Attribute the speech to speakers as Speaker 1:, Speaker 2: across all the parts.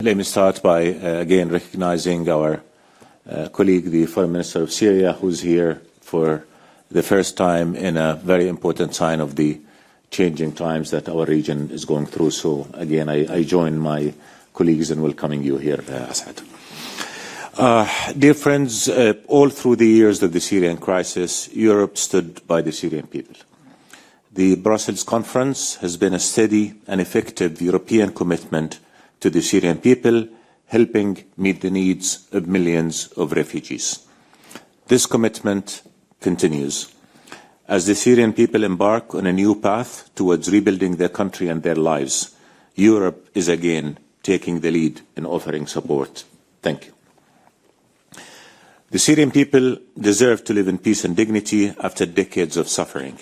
Speaker 1: Let me start by again recognizing our colleague, the Foreign Minister of Syria, who's here for the first time in a very important sign of the changing times that our region is going through. So again, I join my colleagues in welcoming you here, Asaad. Dear friends, all through the years of the Syrian crisis, Europe stood by the Syrian people. The Brussels conference has been a steady and effective European commitment to the Syrian people, helping meet the needs of millions of refugees. This commitment continues. As the Syrian people embark on a new path towards rebuilding their country and their lives, Europe is again taking the lead in offering support. Thank you. The Syrian people deserve to live in peace and dignity after decades of suffering.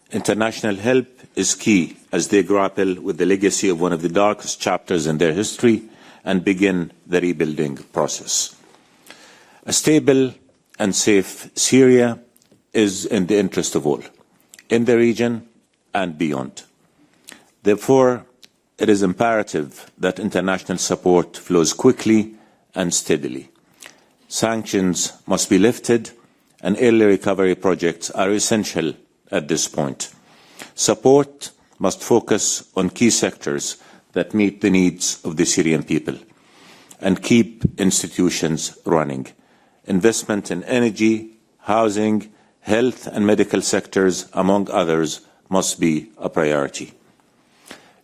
Speaker 1: International help is key as they grapple with the legacy of one of the darkest chapters in their history and begin the rebuilding process. A stable and safe Syria is in the interest of all, in the region and beyond. Therefore, it is imperative that international support flows quickly and steadily. Sanctions must be lifted, and early recovery projects are essential at this point. Support must focus on key sectors that meet the needs of the Syrian people and keep institutions running. Investment in energy, housing, health and medical sectors, among others, must be a priority.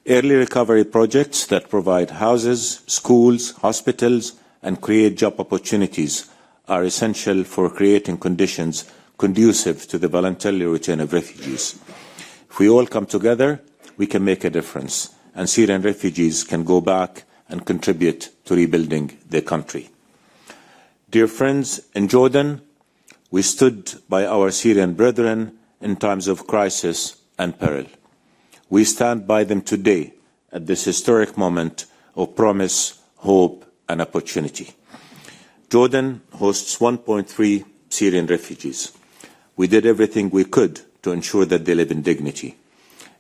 Speaker 1: Early recovery projects that provide houses, schools, hospitals, and create job opportunities are essential for creating conditions conducive to the voluntary return of refugees. If we all come together, we can make a difference, and Syrian refugees can go back and contribute to rebuilding their country. Dear friends, in Jordan, we stood by our Syrian brethren in times of crisis and peril. We stand by them today at this historic moment of promise, hope, and opportunity. Jordan hosts 1.3 Syrian refugees. We did everything we could to ensure that they live in dignity.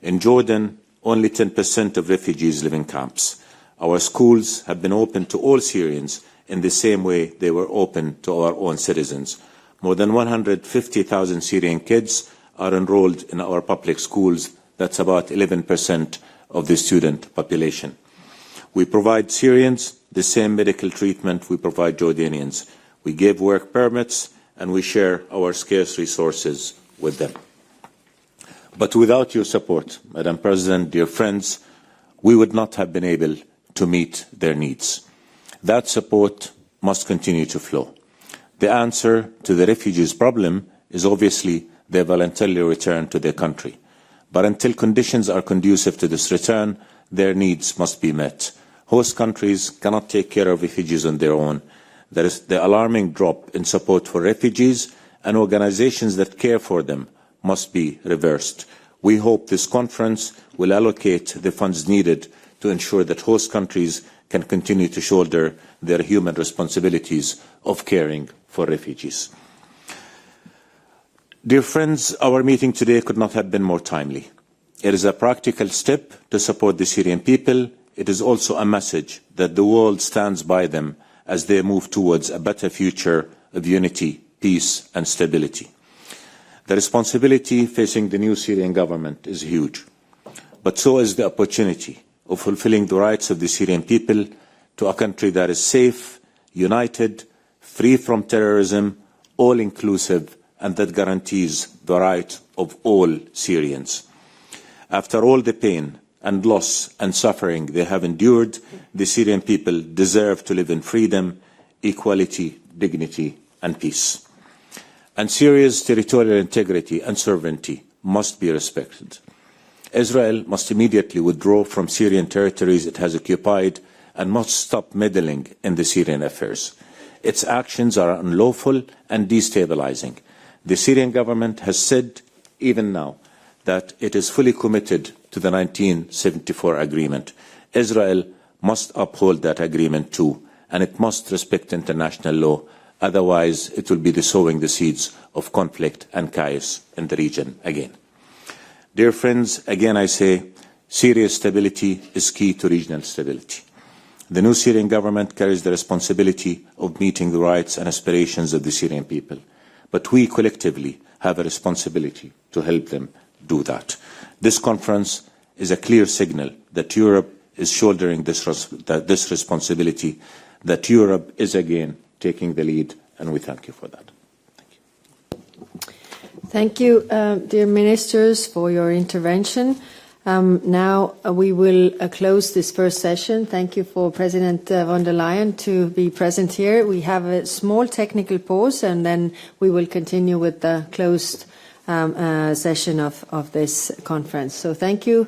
Speaker 1: In Jordan, only 10% of refugees live in camps. Our schools have been open to all Syrians in the same way they were open to our own citizens. More than 150,000 Syrian kids are enrolled in our public schools. That's about 11% of the student population. We provide Syrians the same medical treatment we provide Jordanians. We give work permits and we share our scarce resources with them. But without your support, Madam President, dear friends, we would not have been able to meet their needs. That support must continue to flow. The answer to the refugees' problem is obviously their voluntary return to their country. But until conditions are conducive to this return, their needs must be met. Host countries cannot take care of refugees on their own. There is the alarming drop in support for refugees, and organizations that care for them must be reversed. We hope this conference will allocate the funds needed to ensure that host countries can continue to shoulder their human responsibilities of caring for refugees. Dear friends, our meeting today could not have been more timely. It is a practical step to support the Syrian people. It is also a message that the world stands by them as they move towards a better future of unity, peace and stability. The responsibility facing the new Syrian government is huge, but so is the opportunity of fulfilling the rights of the Syrian people to a country that is safe, united, free from terrorism, all-inclusive, and that guarantees the right of all Syrians. After all the pain and loss and suffering they have endured, the Syrian people deserve to live in freedom, equality, dignity, and peace. And Syria's territorial integrity and sovereignty must be respected. Israel must immediately withdraw from Syrian territories it has occupied and must stop meddling in the Syrian affairs. Its actions are unlawful and destabilizing. The Syrian government has said, even now, that it is fully committed to the 1974 agreement. Israel must uphold that agreement too, and it must respect international law. Otherwise, it will be sowing the seeds of conflict and chaos in the region again. Dear friends, again I say, Syria's stability is key to regional stability. The new Syrian government carries the responsibility of meeting the rights and aspirations of the Syrian people, but we collectively have a responsibility to help them do that. This conference is a clear signal that Europe is shouldering this responsibility, that Europe is again taking the lead, and we thank you for that.
Speaker 2: Thank you, dear ministers, for your intervention. Now we will close this first session. Thank you for President von der Leyen to be present here. We have a small technical pause, and then we will continue with the closed session of this conference. So thank you.